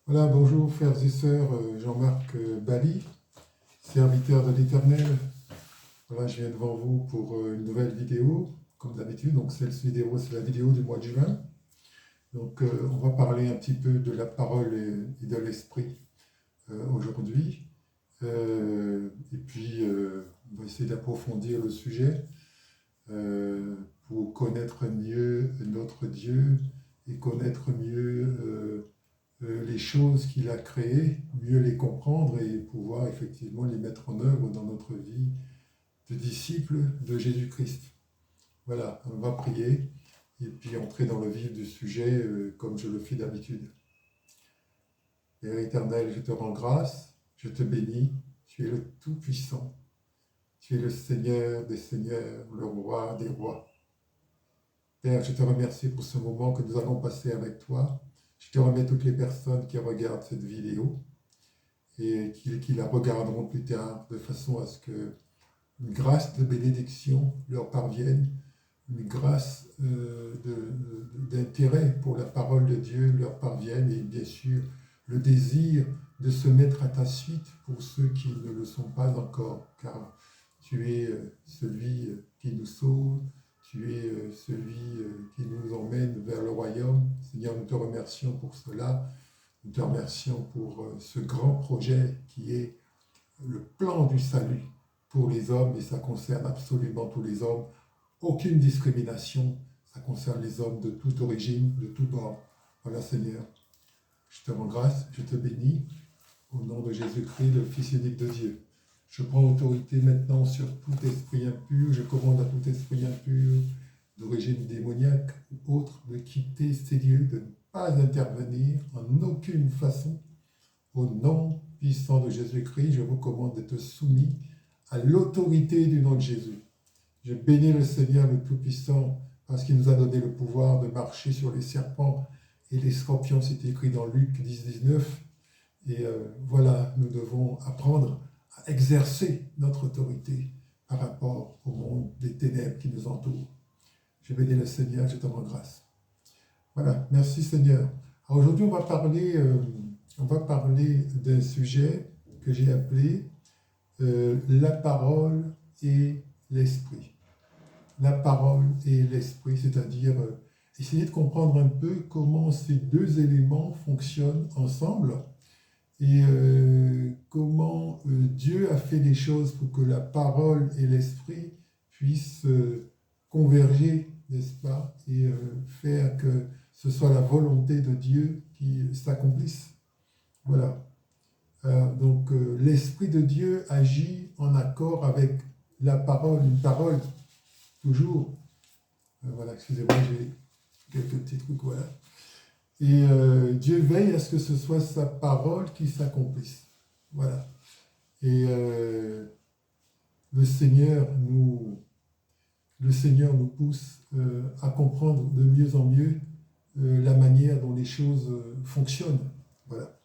Voilà, bonjour frères et sœurs, Jean-Marc Bali, serviteur de l'Éternel. Voilà, je viens devant vous pour une nouvelle vidéo, comme d'habitude. Donc cette vidéo, c'est la vidéo du mois de juin. Donc on va parler un petit peu de la parole et de l'esprit aujourd'hui. Et puis on va essayer d'approfondir le sujet pour connaître mieux notre Dieu et connaître mieux les choses qu'il a créées, mieux les comprendre et pouvoir effectivement les mettre en œuvre dans notre vie de disciples de Jésus-Christ. Voilà, on va prier et puis entrer dans le vif du sujet comme je le fais d'habitude. Père éternel, je te rends grâce, je te bénis, tu es le Tout-Puissant, tu es le Seigneur des Seigneurs, le Roi des Rois. Père, je te remercie pour ce moment que nous allons passer avec toi. Je te remets toutes les personnes qui regardent cette vidéo et qui la regarderont plus tard, de façon à ce que une grâce de bénédiction leur parvienne, une grâce d'intérêt pour la parole de Dieu leur parvienne, et bien sûr le désir de se mettre à ta suite pour ceux qui ne le sont pas encore, car tu es celui qui nous sauve, tu es celui qui nous emmène vers le royaume. Seigneur, nous te remercions pour cela. Nous te remercions pour ce grand projet qui est le plan du salut pour les hommes, et ça concerne absolument tous les hommes. Aucune discrimination, ça concerne les hommes de toute origine, de tout bord. Voilà Seigneur, je te rends grâce, je te bénis, au nom de Jésus-Christ, le Fils unique de Dieu. Je prends autorité maintenant sur tout esprit impur, je commande à tout esprit impur d'origine démoniaque ou autre de quitter ces lieux, de ne pas intervenir en aucune façon. Au nom puissant de Jésus-Christ, je vous commande d'être soumis à l'autorité du nom de Jésus. Je bénis le Seigneur le Tout-Puissant parce qu'il nous a donné le pouvoir de marcher sur les serpents et les scorpions, c'est écrit dans Luc 10, 19. Et voilà, nous devons apprendre à exercer notre autorité par rapport au monde des ténèbres qui nous entoure. Je bénis le Seigneur, je te rends grâce. Voilà, merci Seigneur. Alors aujourd'hui, on va parler d'un sujet que j'ai appelé la parole et l'esprit. La parole et l'esprit, c'est-à-dire essayer de comprendre un peu comment ces deux éléments fonctionnent ensemble et comment Dieu a fait les choses pour que la parole et l'esprit puissent converger, n'est-ce pas, et faire que ce soit la volonté de Dieu qui s'accomplisse. Voilà. Donc l'Esprit de Dieu agit en accord avec la parole, une parole, toujours. Voilà, excusez-moi, j'ai quelques petits trucs, voilà. Et Dieu veille à ce que ce soit sa parole qui s'accomplisse. Voilà. Et le Seigneur nous pousse à comprendre de mieux en mieux la manière dont les choses fonctionnent. Voilà.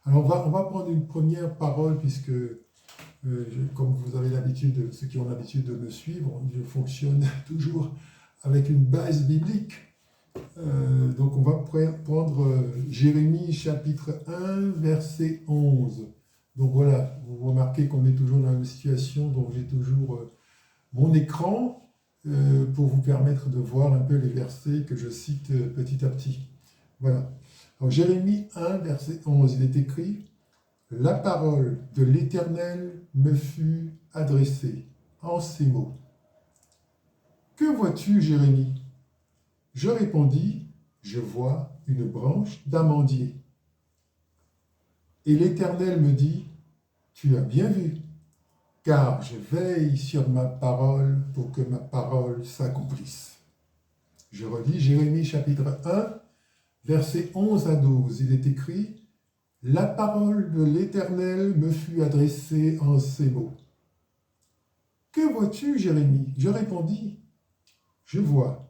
Alors on va prendre une première parole puisque, comme vous avez l'habitude, ceux qui ont l'habitude de me suivre, je fonctionne toujours avec une base biblique. Donc on va prendre Jérémie chapitre 1, verset 11. Donc voilà, vous remarquez qu'on est toujours dans la même situation, donc j'ai toujours mon écran pour vous permettre de voir un peu les versets que je cite petit à petit. Voilà. Alors Jérémie 1, verset 11, il est écrit « La parole de l'Éternel me fut adressée en ces mots. Que vois-tu, Jérémie ?» Je répondis, « Je vois une branche d'amandier. » Et l'Éternel me dit, « Tu as bien vu, car je veille sur ma parole pour que ma parole s'accomplisse. » Je relis Jérémie chapitre 1, versets 11 à 12. Il est écrit, « La parole de l'Éternel me fut adressée en ces mots. Que vois-tu, Jérémie ? Je répondis, « Je vois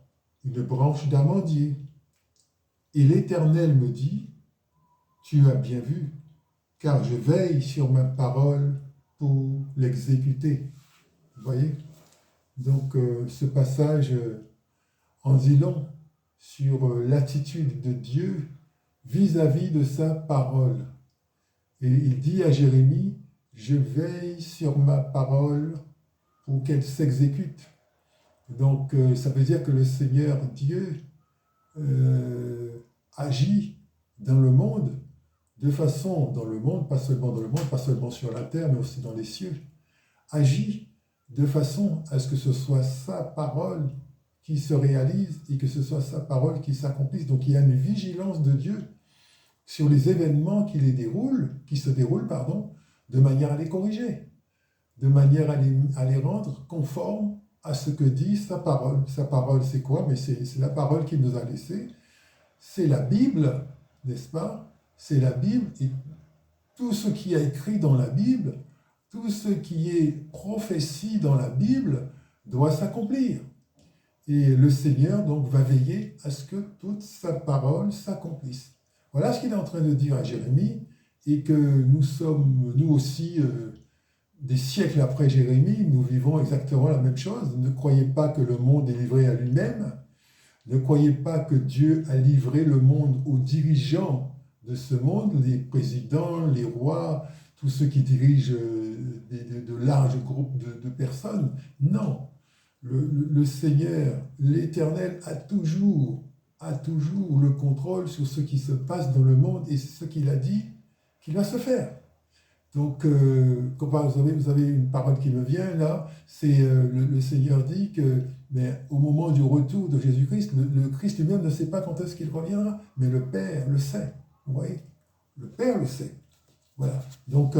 une branche d'amandier. » Et l'Éternel me dit, « Tu as bien vu, car je veille sur ma parole pour l'exécuter. » Vous voyez ? Donc ce passage en dit long sur l'attitude de Dieu vis-à-vis de sa parole. Et il dit à Jérémie, je veille sur ma parole pour qu'elle s'exécute. Donc, ça veut dire que le Seigneur Dieu agit dans le monde, de façon, dans le monde, pas seulement dans le monde, pas seulement sur la terre, mais aussi dans les cieux, agit de façon à ce que ce soit sa parole qui se réalise et que ce soit sa parole qui s'accomplisse. Donc, il y a une vigilance de Dieu sur les événements qui se déroulent, de manière à les corriger, de manière à les rendre conformes à ce que dit sa parole. Sa parole, c'est quoi? Mais c'est la parole qu'il nous a laissée. C'est la Bible, n'est-ce pas? C'est la Bible et tout ce qui est écrit dans la Bible, tout ce qui est prophétie dans la Bible doit s'accomplir. Et le Seigneur, donc, va veiller à ce que toute sa parole s'accomplisse. Voilà ce qu'il est en train de dire à Jérémie, et que nous sommes, nous aussi, des siècles après Jérémie, nous vivons exactement la même chose. Ne croyez pas que le monde est livré à lui-même. Ne croyez pas que Dieu a livré le monde aux dirigeants de ce monde, les présidents, les rois, tous ceux qui dirigent de larges groupes de personnes. Non. Le Seigneur, l'Éternel, a toujours le contrôle sur ce qui se passe dans le monde et ce qu'il a dit qu'il va se faire. Donc, vous avez une parole qui me vient là, c'est le Seigneur dit que mais au moment du retour de Jésus-Christ, le Christ lui-même ne sait pas quand est-ce qu'il reviendra, mais le Père le sait. Vous voyez? Le Père le sait. Voilà. Donc,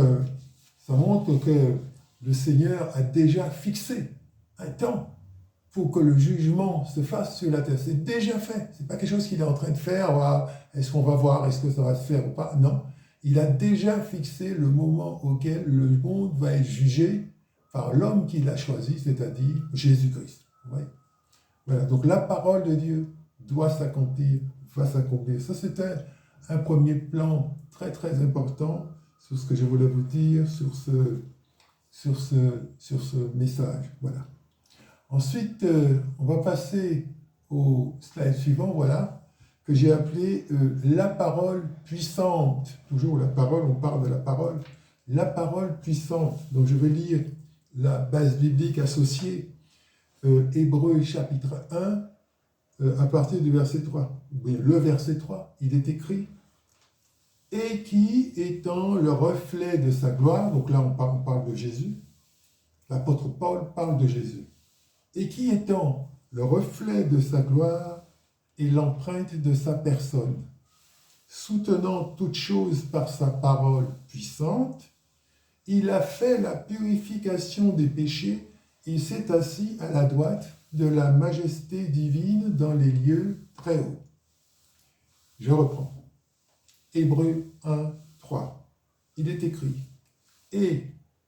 ça montre que le Seigneur a déjà fixé un temps pour que le jugement se fasse sur la terre. C'est déjà fait. Ce n'est pas quelque chose qu'il est en train de faire. Est-ce qu'on va voir, est-ce que ça va se faire ou pas? Non. Il a déjà fixé le moment auquel le monde va être jugé par l'homme qu'il a choisi, c'est-à-dire Jésus-Christ. Ouais. Voilà. Donc la parole de Dieu doit s'accomplir, va s'accomplir. Ça, c'était un premier plan très très important sur ce que je voulais vous dire sur ce message. Voilà. Ensuite, on va passer au slide suivant, voilà, que j'ai appelé la parole puissante. Toujours la parole, on parle de la parole puissante. Donc je vais lire la base biblique associée, Hébreux chapitre 1, à partir du verset 3. Le verset 3, il est écrit « Et qui, étant le reflet de sa gloire », donc là on parle de Jésus, l'apôtre Paul parle de Jésus, et qui étant le reflet de sa gloire et l'empreinte de sa personne, soutenant toutes choses par sa parole puissante, il a fait la purification des péchés et s'est assis à la droite de la majesté divine dans les lieux très hauts. Je reprends. Hébreux 1, 3. Il est écrit « Et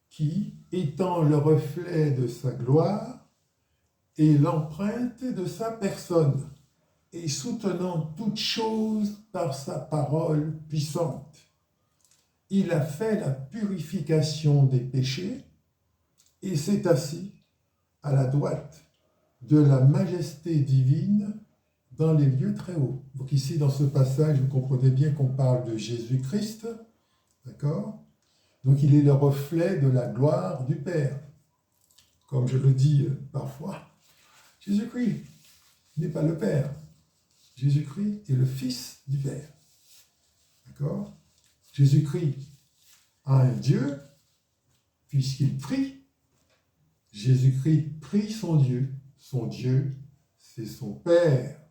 qui, étant le reflet de sa gloire, et l'empreinte de sa personne, et soutenant toutes choses par sa parole puissante. Il a fait la purification des péchés et s'est assis à la droite de la majesté divine dans les lieux très hauts. Donc ici, dans ce passage, vous comprenez bien qu'on parle de Jésus-Christ, d'accord? Donc il est le reflet de la gloire du Père. Comme je le dis parfois, Jésus-Christ n'est pas le Père. Jésus-Christ est le Fils du Père. D'accord? Jésus-Christ a un Dieu, puisqu'il prie. Jésus-Christ prie son Dieu. Son Dieu, c'est son Père,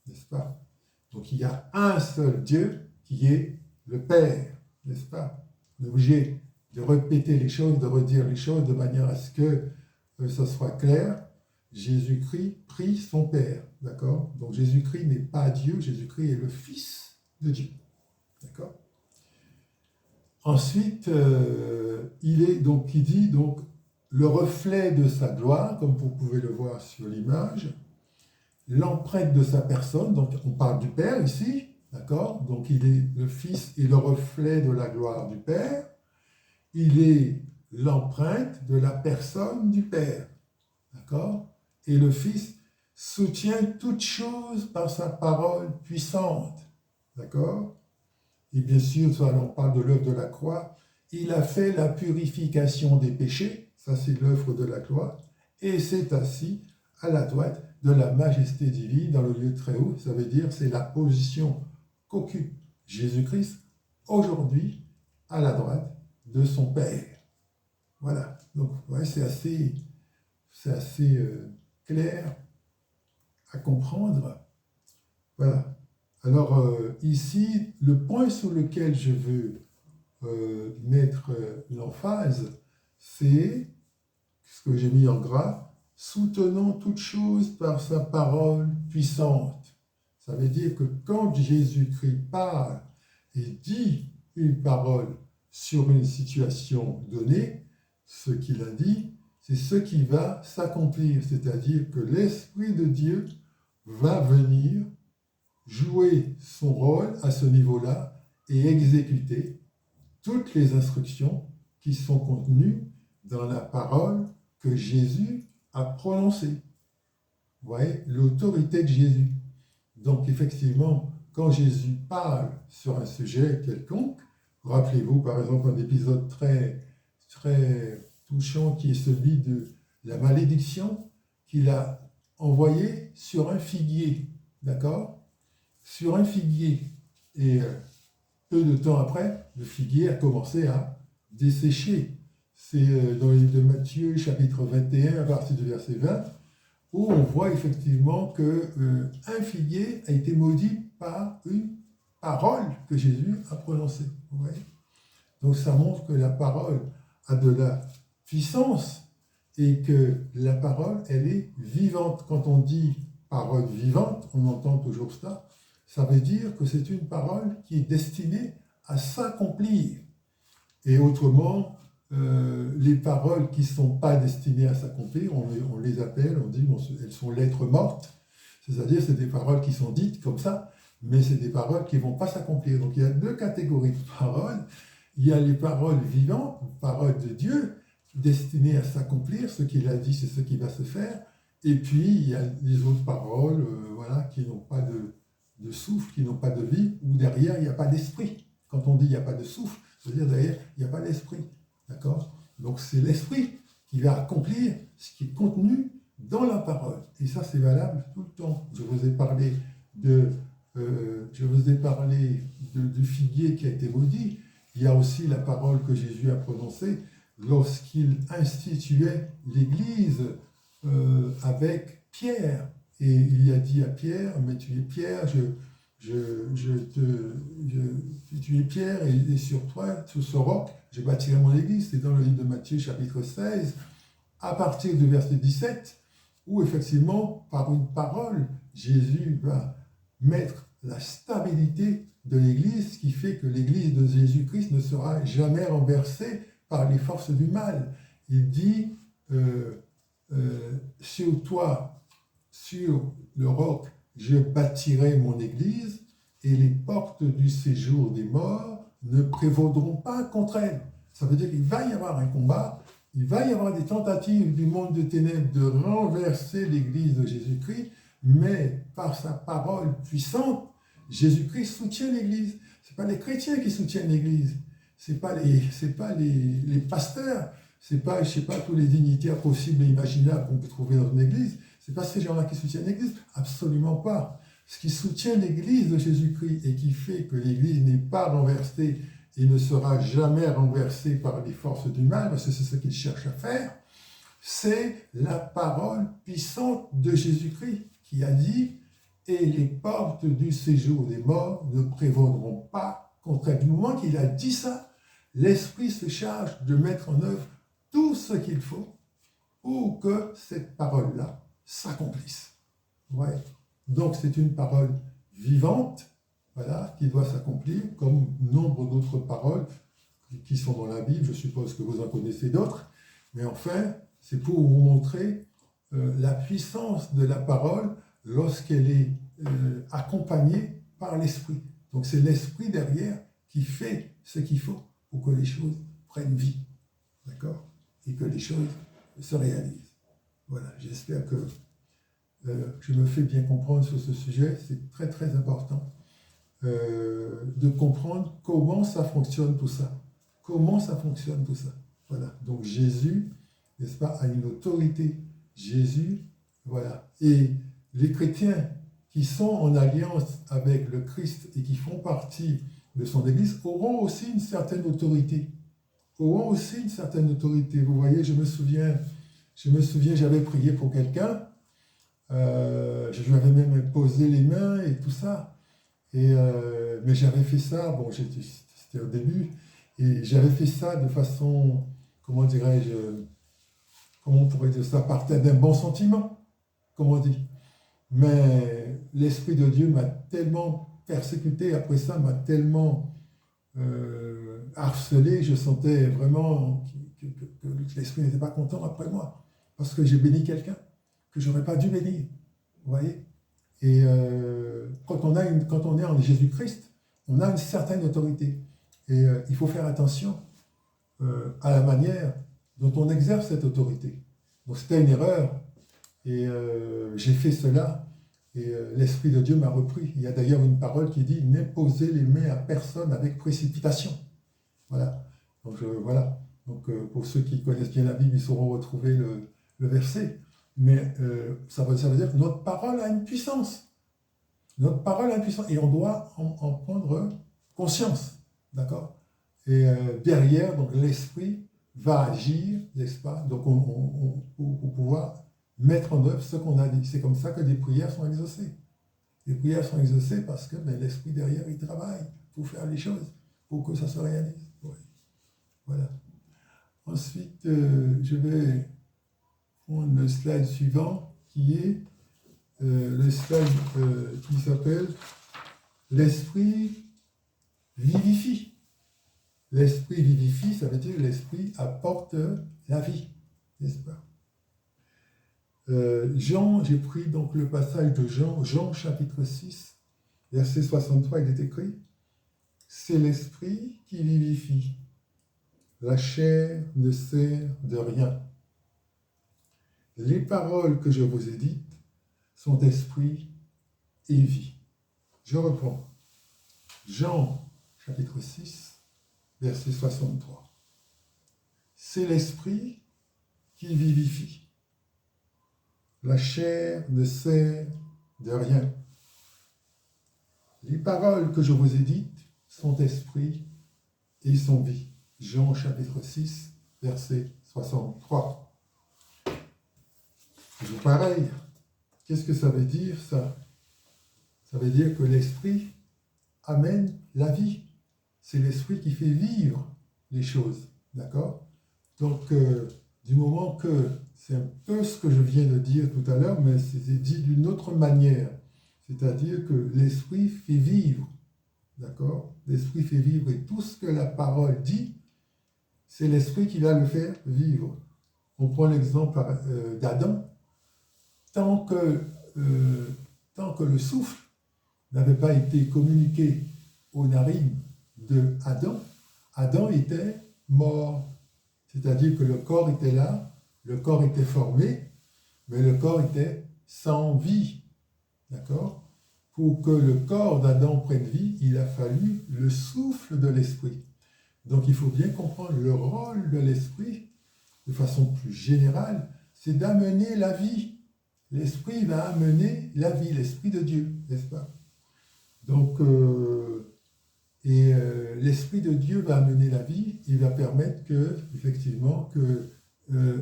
n'est-ce pas? Donc il y a un seul Dieu qui est le Père, n'est-ce pas? On est obligé de répéter les choses, de redire les choses de manière à ce que ça soit clair. Jésus-Christ prie son Père, d'accord? Donc Jésus-Christ n'est pas Dieu, Jésus-Christ est le Fils de Dieu, d'accord? Ensuite, il dit donc le reflet de sa gloire, comme vous pouvez le voir sur l'image, l'empreinte de sa personne, donc on parle du Père ici, d'accord? Donc il est le Fils et le reflet de la gloire du Père, il est l'empreinte de la personne du Père, d'accord? Et le Fils soutient toutes choses par sa parole puissante. D'accord? et bien sûr, ça, on parle de l'œuvre de la croix, il a fait la purification des péchés, ça c'est l'œuvre de la croix, et s'est assis à la droite de la majesté divine dans le lieu très haut. Ça veut dire c'est la position qu'occupe Jésus-Christ aujourd'hui à la droite de son Père. Voilà, donc ouais, c'est assez clair à comprendre. Voilà. Alors ici, le point sur lequel je veux mettre l'emphase, c'est ce que j'ai mis en gras, soutenant toute chose par sa parole puissante. Ça veut dire que quand Jésus-Christ parle et dit une parole sur une situation donnée, ce qu'il a dit, c'est ce qui va s'accomplir. C'est-à-dire que l'Esprit de Dieu va venir jouer son rôle à ce niveau-là et exécuter toutes les instructions qui sont contenues dans la parole que Jésus a prononcée. Vous voyez, l'autorité de Jésus. Donc effectivement, quand Jésus parle sur un sujet quelconque, rappelez-vous par exemple un épisode très touchant qui est celui de la malédiction qu'il a envoyé sur un figuier, d'accord ? Sur un figuier. Et peu de temps après, le figuier a commencé à dessécher. C'est dans le livre de Matthieu, chapitre 21, à partir du verset 20, où on voit effectivement qu'un figuier a été maudit par une parole que Jésus a prononcée. Vous voyez ? Donc ça montre que la parole a de la puissance et que la parole, elle est vivante. Quand on dit parole vivante, on entend toujours ça. Ça veut dire que c'est une parole qui est destinée à s'accomplir. Et autrement, les paroles qui ne sont pas destinées à s'accomplir, on les appelle, on dit, elles sont lettres mortes. C'est-à-dire, c'est des paroles qui sont dites comme ça, mais c'est des paroles qui ne vont pas s'accomplir. Donc, il y a deux catégories de paroles. Il y a les paroles vivantes, paroles de Dieu, destinées à s'accomplir. Ce qu'il a dit, c'est ce qui va se faire. Et puis, il y a les autres paroles qui n'ont pas de souffle, qui n'ont pas de vie, où derrière, il n'y a pas d'esprit. Quand on dit il n'y a pas de souffle, ça veut dire derrière, il n'y a pas d'esprit. D'accord ? Donc, c'est l'esprit qui va accomplir ce qui est contenu dans la parole. Et ça, c'est valable tout le temps. Je vous ai parlé du figuier qui a été maudit. Il y a aussi la parole que Jésus a prononcée lorsqu'il instituait l'Église avec Pierre. Et il a dit à Pierre, mais tu es Pierre, tu es Pierre, et sur toi, sur ce roc, je bâtirai mon Église. C'est dans le livre de Matthieu, chapitre 16, à partir du verset 17, où effectivement, par une parole, Jésus va mettre la stabilité de l'Église, ce qui fait que l'Église de Jésus-Christ ne sera jamais renversée par les forces du mal. Il dit, sur toi, sur le roc, je bâtirai mon Église, et les portes du séjour des morts ne prévaudront pas contre elle. Ça veut dire qu'il va y avoir un combat, il va y avoir des tentatives du monde de ténèbres de renverser l'Église de Jésus-Christ, mais par sa parole puissante, Jésus-Christ soutient l'Église. Ce n'est pas les chrétiens qui soutiennent l'Église, ce n'est pas les pasteurs, ce n'est pas, tous les dignitaires possibles et imaginables qu'on peut trouver dans une Église. Ce n'est pas ces gens-là qui soutiennent l'Église, absolument pas. Ce qui soutient l'Église de Jésus-Christ et qui fait que l'Église n'est pas renversée et ne sera jamais renversée par les forces du mal, parce que c'est ce qu'il cherche à faire, c'est la parole puissante de Jésus-Christ qui a dit « Et les portes du séjour des morts ne prévaudront pas contre elle ». Du moment qu'il a dit ça, l'Esprit se charge de mettre en œuvre tout ce qu'il faut pour que cette parole-là s'accomplisse. Ouais. Donc c'est une parole vivante, qui doit s'accomplir, comme nombre d'autres paroles qui sont dans la Bible. Je suppose que vous en connaissez d'autres, mais enfin, c'est pour vous montrer la puissance de la parole lorsqu'elle est accompagnée par l'Esprit. Donc c'est l'Esprit derrière qui fait ce qu'il faut pour que les choses prennent vie, d'accord ? Et que les choses se réalisent. Voilà, j'espère que je me fais bien comprendre sur ce sujet, c'est très très important. de comprendre comment ça fonctionne tout ça. Comment ça fonctionne tout ça. Voilà. Donc Jésus, n'est-ce pas, a une autorité. Jésus, voilà. Et les chrétiens qui sont en alliance avec le Christ et qui font partie de son Église auront aussi une certaine autorité. Auront aussi une certaine autorité. Vous voyez, je me souviens, j'avais prié pour quelqu'un, je lui avais même posé les mains et tout ça. Mais j'avais fait ça, bon, c'était au début, et j'avais fait ça de façon, comment dirais-je, comment on pourrait dire ça, partait d'un bon sentiment, comme on dit. Mais l'Esprit de Dieu m'a tellement persécuté, après ça, m'a tellement harcelé, je sentais vraiment que l'Esprit n'était pas content après moi, parce que j'ai béni quelqu'un que je n'aurais pas dû bénir, vous voyez. Et quand on est en Jésus-Christ, on a une certaine autorité. Et il faut faire attention à la manière dont on exerce cette autorité. Donc c'était une erreur, et j'ai fait cela, et l'Esprit de Dieu m'a repris. Il y a d'ailleurs une parole qui dit « N'imposez les mains à personne avec précipitation ». Voilà. Donc voilà. Donc pour ceux qui connaissent bien la Bible, ils sauront retrouver le verset. Mais ça veut dire que notre parole a une puissance. Notre parole a une puissance. Et on doit en prendre conscience. D'accord? Et derrière, donc l'Esprit va agir, n'est-ce pas? Donc pour pouvoir mettre en œuvre ce qu'on a dit. C'est comme ça que des prières sont exaucées. Les prières sont exaucées parce que l'Esprit derrière, il travaille pour faire les choses, pour que ça se réalise. Ouais. Voilà. Ensuite, je vais prendre le slide suivant, qui est le slide qui s'appelle « L'Esprit vivifie ». L'Esprit vivifie, ça veut dire que l'Esprit apporte la vie, n'est-ce pas? Jean, j'ai pris donc le passage de Jean chapitre 6, verset 63, il est écrit « C'est l'Esprit qui vivifie, la chair ne sert de rien. Les paroles que je vous ai dites sont esprit et vie. » Je reprends. Jean chapitre 6, verset 63. C'est l'Esprit qui vivifie. La chair ne sert de rien. Les paroles que je vous ai dites sont esprit et sont vie. Jean chapitre 6, verset 63. C'est pareil. Qu'est-ce que ça veut dire ça? Ça veut dire que l'Esprit amène la vie. C'est l'Esprit qui fait vivre les choses. D'accord? Donc, du moment que c'est un peu ce que je viens de dire tout à l'heure, mais c'est dit d'une autre manière. C'est-à-dire que l'Esprit fait vivre. D'accord? L'Esprit fait vivre. Et tout ce que la parole dit, c'est l'Esprit qui va le faire vivre. On prend l'exemple d'Adam. Tant que le souffle n'avait pas été communiqué aux narines de Adam était mort. C'est-à-dire que le corps était là, le corps était formé, mais le corps était sans vie. D'accord? Pour que le corps d'Adam prenne vie, il a fallu le souffle de l'Esprit. Donc il faut bien comprendre le rôle de l'Esprit, de façon plus générale, c'est d'amener la vie. L'Esprit va amener la vie, l'Esprit de Dieu, n'est-ce pas? Donc, l'Esprit de Dieu va amener la vie, il va permettre que, effectivement, que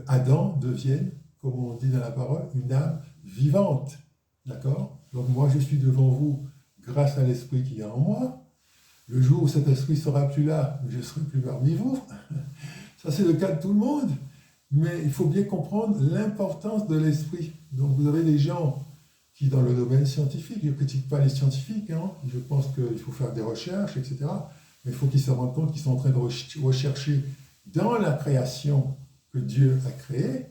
Adam devienne, comme on dit dans la parole, une âme vivante. D'accord? Donc moi, je suis devant vous grâce à l'Esprit qui est en moi. Le jour où cet Esprit ne sera plus là, je ne serai plus parmi vous. Ça, c'est le cas de tout le monde. Mais il faut bien comprendre l'importance de l'Esprit. Donc vous avez des gens qui, dans le domaine scientifique, je ne critique pas les scientifiques, hein, je pense qu'il faut faire des recherches, etc. Mais il faut qu'ils se rendent compte qu'ils sont en train de rechercher dans la création que Dieu a créée,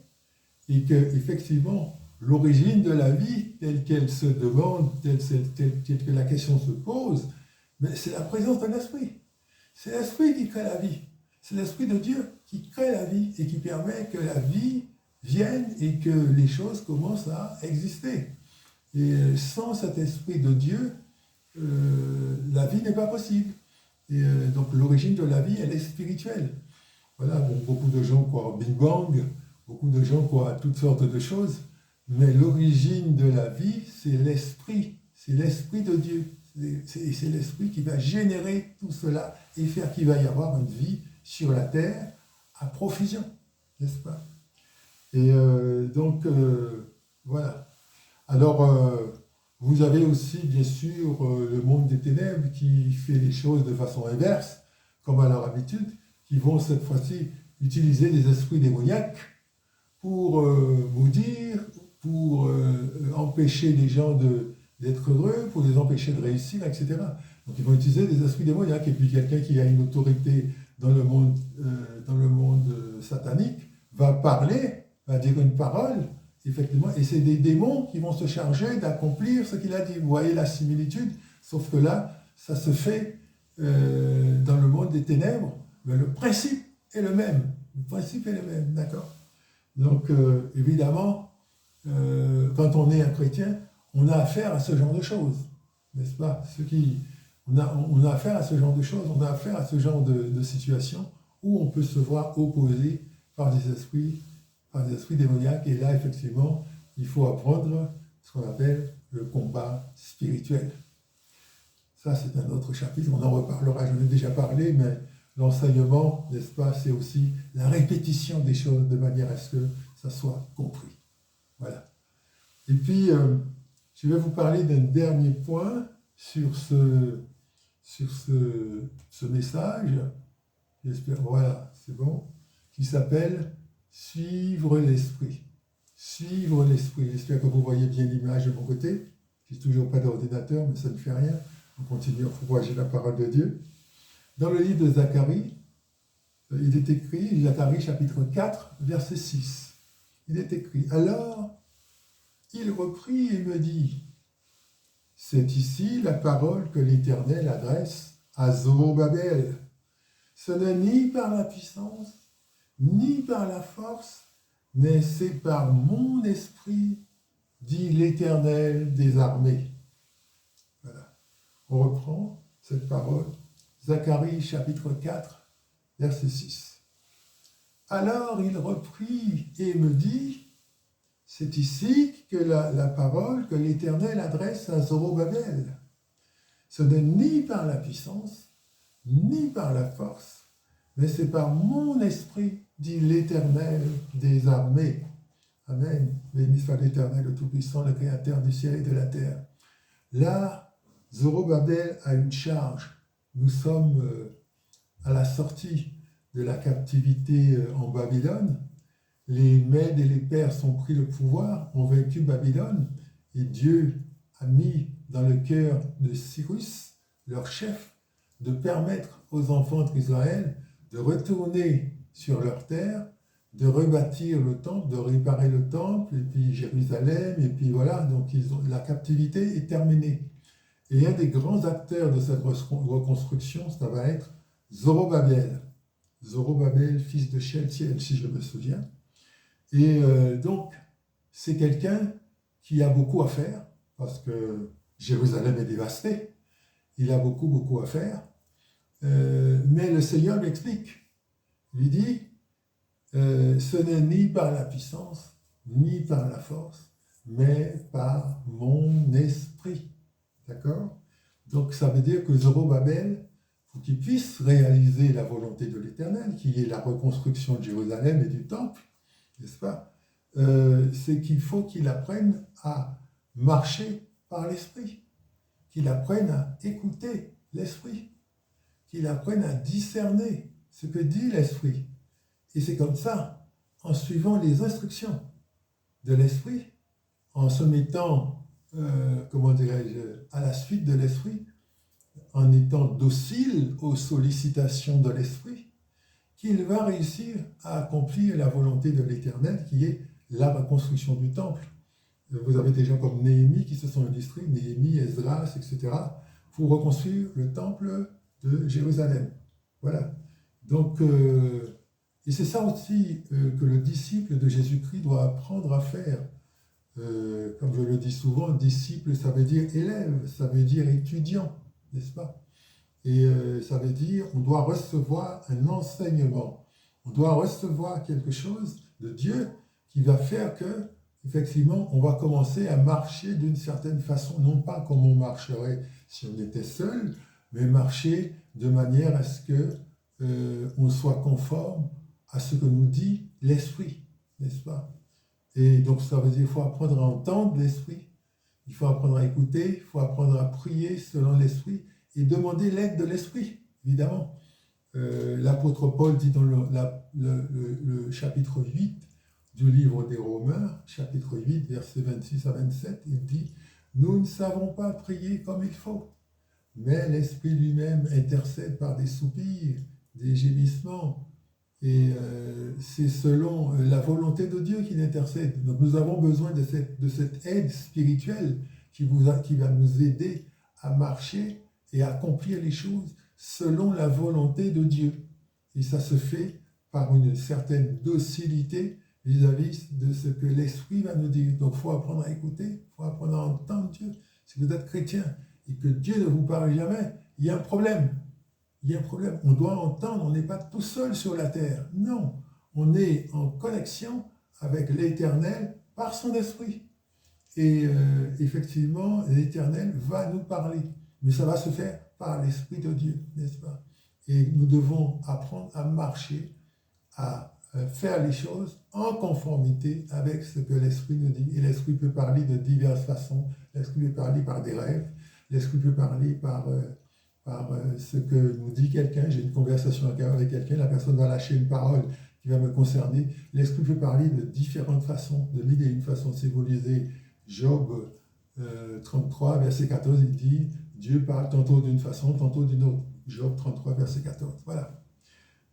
et qu'effectivement, l'origine de la vie, telle qu'elle se demande, telle que la question se pose, mais c'est la présence de l'Esprit. C'est l'Esprit qui crée la vie. C'est l'Esprit de Dieu qui crée la vie et qui permet que la vie vienne et que les choses commencent à exister. Et sans cet Esprit de Dieu, la vie n'est pas possible. Et donc l'origine de la vie, elle est spirituelle. Voilà, bon, beaucoup de gens croient au Big Bang, beaucoup de gens croient à toutes sortes de choses, mais l'origine de la vie, c'est l'esprit de Dieu. C'est l'esprit qui va générer tout cela et faire qu'il va y avoir une vie sur la terre à profusion, n'est-ce pas? Et donc, voilà. Alors, vous avez aussi, bien sûr, le monde des ténèbres qui fait les choses de façon inverse, comme à leur habitude, qui vont cette fois-ci utiliser des esprits démoniaques pour maudire, pour empêcher les gens d'être heureux, pour les empêcher de réussir, etc. Donc ils vont utiliser des esprits démoniaques. Et puis quelqu'un qui a une autorité dans le monde satanique va parler, va dire une parole, effectivement, et c'est des démons qui vont se charger d'accomplir ce qu'il a dit. Vous voyez la similitude, sauf que là, ça se fait dans le monde des ténèbres, mais le principe est le même. Le principe est le même, d'accord? Donc, évidemment, quand on est un chrétien, on a affaire à ce genre de choses, n'est-ce pas? On a affaire à ce genre de choses, on a affaire à ce genre de situation où on peut se voir opposé par des esprits démoniaques. Et là, effectivement, il faut apprendre ce qu'on appelle le combat spirituel. Ça, c'est un autre chapitre, on en reparlera, j'en ai déjà parlé, mais l'enseignement, n'est-ce pas, c'est aussi la répétition des choses de manière à ce que ça soit compris. Voilà. Et puis, je vais vous parler d'un dernier point sur ce message. J'espère, voilà, c'est bon, qui s'appelle « Suivre l'esprit ». Suivre l'esprit. J'espère que vous voyez bien l'image de mon côté. Je n'ai toujours pas d'ordinateur, mais ça ne fait rien. On continue à propager la parole de Dieu. Dans le livre de Zacharie, il est écrit, Zacharie chapitre 4, verset 6. Il est écrit, « Alors, il reprit et me dit, c'est ici la parole que l'Éternel adresse à Zorobabel. Ce n'est ni par la puissance, ni par la force, mais c'est par mon esprit, dit l'Éternel des armées. » Voilà. On reprend cette parole. Zacharie chapitre 4, verset 6. Alors il reprit et me dit, c'est ici que la parole que l'Éternel adresse à Zorobabel. Ce n'est ni par la puissance, ni par la force, mais c'est par mon esprit, dit l'Éternel des armées. Amen. Béni soit l'Éternel, le Tout-Puissant, le Créateur du ciel et de la terre. Là, Zorobabel a une charge. Nous sommes à la sortie de la captivité en Babylone. Les Mèdes et les Perses ont pris le pouvoir, ont vaincu Babylone, et Dieu a mis dans le cœur de Cyrus, leur chef, de permettre aux enfants d'Israël de retourner sur leur terre, de rebâtir le temple, de réparer le temple, et puis Jérusalem, et puis voilà, donc la captivité est terminée. Et un des grands acteurs de cette reconstruction, ça va être Zorobabel. Zorobabel, fils de Shealtiel, si je me souviens. Et donc, c'est quelqu'un qui a beaucoup à faire, parce que Jérusalem est dévastée. Il a beaucoup à faire. Mais le Seigneur m'explique. Il lui dit, ce n'est ni par la puissance, ni par la force, mais par mon esprit. D'accord? Donc, ça veut dire que Zorobabel, faut qu'il puisse réaliser la volonté de l'Éternel, qui est la reconstruction de Jérusalem et du temple, n'est-ce pas? C'est qu'il faut qu'il apprenne à marcher par l'esprit, qu'il apprenne à écouter l'esprit, qu'il apprenne à discerner ce que dit l'esprit. Et c'est comme ça, en suivant les instructions de l'esprit, en se mettant, à la suite de l'esprit, en étant docile aux sollicitations de l'esprit, qu'il va réussir à accomplir la volonté de l'Éternel, qui est la reconstruction du temple. Vous avez des gens comme Néhémie qui se sont illustrés, Néhémie, Esdras, etc., pour reconstruire le temple de Jérusalem. Voilà. Donc, et c'est ça aussi que le disciple de Jésus-Christ doit apprendre à faire. comme je le dis souvent, disciple, ça veut dire élève, ça veut dire étudiant, n'est-ce pas? Et ça veut dire on doit recevoir un enseignement, on doit recevoir quelque chose de Dieu qui va faire que, effectivement, on va commencer à marcher d'une certaine façon, non pas comme on marcherait si on était seul, mais marcher de manière à ce que on soit conforme à ce que nous dit l'Esprit, n'est-ce pas? Et donc ça veut dire qu'il faut apprendre à entendre l'Esprit, il faut apprendre à écouter, il faut apprendre à prier selon l'Esprit et demander l'aide de l'Esprit, évidemment. L'apôtre Paul dit dans le chapitre 8 du livre des Romains, chapitre 8, versets 26 à 27, il dit « Nous ne savons pas prier comme il faut, mais l'Esprit lui-même intercède par des soupirs, des gémissements, et c'est selon la volonté de Dieu qu'il intercède. Donc nous avons besoin de cette aide spirituelle qui va nous aider à marcher et à accomplir les choses selon la volonté de Dieu. Et ça se fait par une certaine docilité vis-à-vis de ce que l'Esprit va nous dire. Donc il faut apprendre à écouter, il faut apprendre à entendre Dieu. Si vous êtes chrétien et que Dieu ne vous parle jamais, il y a un problème. Il y a un problème. On doit entendre, on n'est pas tout seul sur la terre. Non, on est en connexion avec l'Éternel par son esprit. Et effectivement, l'Éternel va nous parler. Mais ça va se faire par l'Esprit de Dieu, n'est-ce pas? Et nous devons apprendre à marcher, à faire les choses en conformité avec ce que l'Esprit nous dit. Et l'Esprit peut parler de diverses façons. L'Esprit peut parler par des rêves. L'Esprit peut parler par ce que nous dit quelqu'un. J'ai une conversation avec quelqu'un, la personne va lâcher une parole qui va me concerner. L'Esprit peut parler de différentes façons, de mille et une façons. Si vous lisez Job 33, verset 14, il dit Dieu parle tantôt d'une façon, tantôt d'une autre. Job 33, verset 14. Voilà.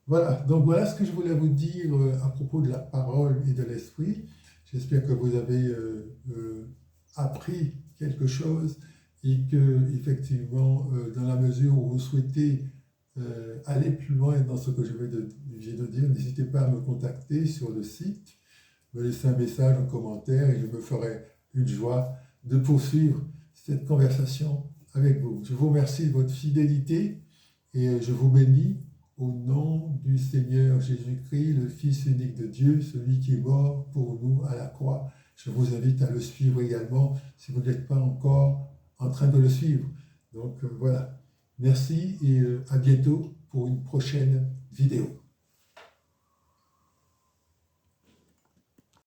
Voilà. Donc voilà ce que je voulais vous dire à propos de la parole et de l'Esprit. J'espère que vous avez appris quelque chose et que, effectivement, dans la mesure où vous souhaitez aller plus loin dans ce que je viens de dire, n'hésitez pas à me contacter sur le site, me laisser un message, un commentaire, et je me ferai une joie de poursuivre cette conversation avec vous. Je vous remercie de votre fidélité et je vous bénis au nom du Seigneur Jésus-Christ, le Fils unique de Dieu, celui qui est mort pour nous à la croix. Je vous invite à le suivre également si vous n'êtes pas encore en train de le suivre. Donc voilà. Merci et à bientôt pour une prochaine vidéo.